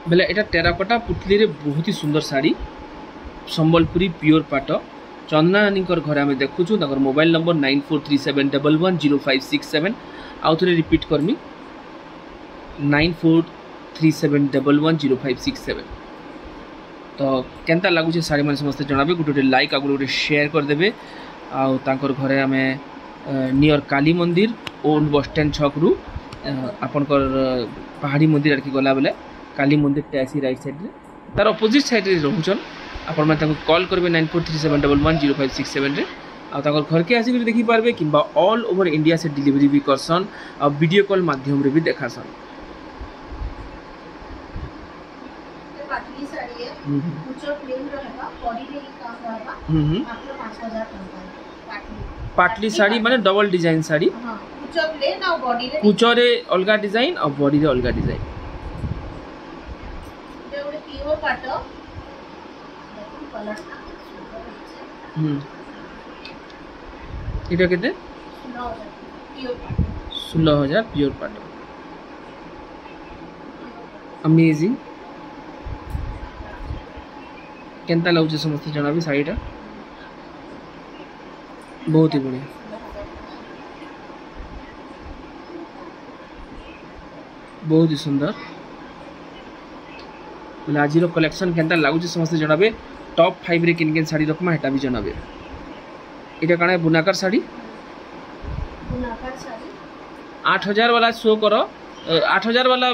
बेले एटा टेराकोटा पुतली रे बहुत ही सुंदर साड़ी संबलपुरी प्योर पाट चंदना नानीकर घर आम देखुचु मोबाइल नंबर 9437110567 आउ थे रिपीट करमी 9437110567 तो केनता लगुचे साड़ी मैंने समस्त जनाबे गोटे लाइक आ गोटे शेयर करदे आउर घरे आम नियर काली मंदिर ओल्ड बस स्टैंड छक रु आपनकर पहाड़ी मंदिर आड़की गला बेले काली मंदिर टैसी राइट साइड रे तार अपोजिट साइड रे रहउछन आपण मैं कॉल करेंगे 9437110567 रे आ घर के आसिक देखी पारे कि ऑल ओवर इंडिया से डिलीवरी भी करसन आ वीडियो कॉल माध्यम रे भी देखासन। पाटली साड़ी माने डबल डिजाइन साड़ी कुचरे अलग डिजाइन और बॉडी रे अलग डिजाइन इटा केते 16,000 प्योर पाट अमेजिंग केनता लाଗୁଛି समस्त जनाबी साड़ीटा बहुत ही बढ़िया बहुत ही सुंदर बोले आज कलेक्शन केनता लगुच समस्त जनाबे टॉप 5 रे किन किन साड़ी रखमा हेटा भी जनाबे। इटा काना बुनाकर साड़ी 8,000 वाला शो करो 8,000 वाला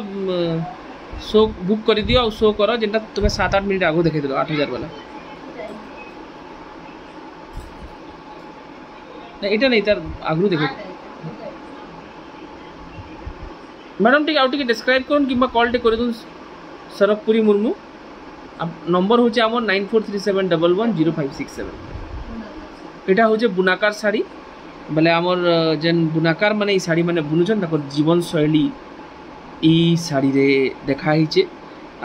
शो बुक कर दियो और शो करो जेंटा तुम्हें 7-8 मिनट आगो देखे दिलो 8,000 वाला ना इटा नहीं तार आगु देखे मैडम टी आउट के डिस्क्राइब करन किबा कॉल टे कर दन सरकपुरी मुर्मू अब नंबर होचे हमर 9437110567 एटा होचे बुनाकार साड़ी बोले आमर जेन बुनाकार माने ई साड़ी माने बुनुछन तकर जीवन शैली ई साड़ी रे देखा हिचे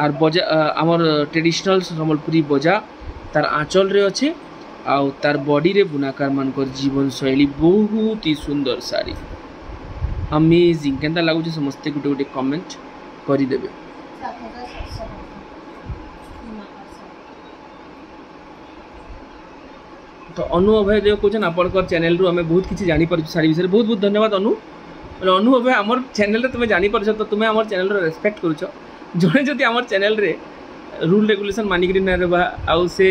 आर बजा आमर ट्रेडिशनल संबलपुरी बजा तार आंचल रे अच्छे आउ तार बॉडी रे बुनाकार मानकर जीवन शैली बहुत ही सुंदर साड़ी अमेजिंग केनता लागुचे समस्ते गुटे गुटे कमेंट करि देबे। तो अनु अभय जो कहते आपंकर चैनल रू आम बहुत किसी जापर साड़ी विषय बहुत बहुत धन्यवाद अनु अनु अभय आम चैनल तुम्हें जापर तो तुम्हें आम चैनल रेस्पेक्ट करुच जड़े जदि आम चैनल रे रूल रेगुलेशन मानिक ना आउ से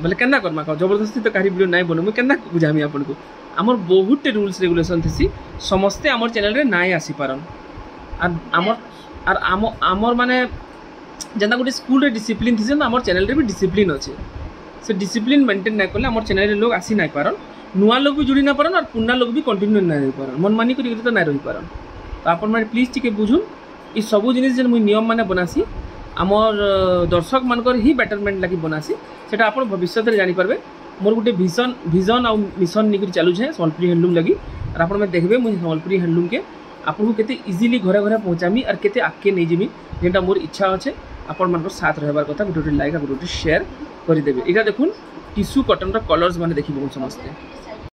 बोले केना करमा जबरदस्ती तो कहीं वीडियो नहीं बनू मुझे केना बुझामी आपन को आमर बहुत रूल्स रेगुलेशन थी समस्ते आमर चैनल रे नाई आसी पारन आमर माने जेना गोटे स्कूल रे डिसिप्लिन थी आमर चैनल रे भी डिसिप्लिन अच्छे से डिसिप्लिन मेंटेन ना कले आमर चैनल रे लोग आसी ना पारन नुआ लोग भी जुड़ी ना पारन और पुराना लोग भी कंटिन्यू ना रही पारन मन मानी करी तो ना रही पारन तो आपन माने प्लीज टिके बुझुन ई सब जिनिस जे मुई नियम माने बनासी आमर दर्शक मानकर ही बेटरमेंट लगी बनासी सेटा आपन भविष्य रे जानि पारबे मोर गुटे विजन और मिशन निकरी चालू है संबलपुरी हैंडलूम लगी और आपन में देखबे मुई संबलपुरी हैंडलूम के आपन को केते इजीली घरे घरे पहुंचामी और केते आके नहीं जिमी जेटा मोर इच्छा अच्छे आपन मानकर साथ रहबार कथा गुटे लाइक गुटे शेयर कर देबे। इटा देखुन टिश्यू कॉटन रो कलर्स माने देखिबो समस्ते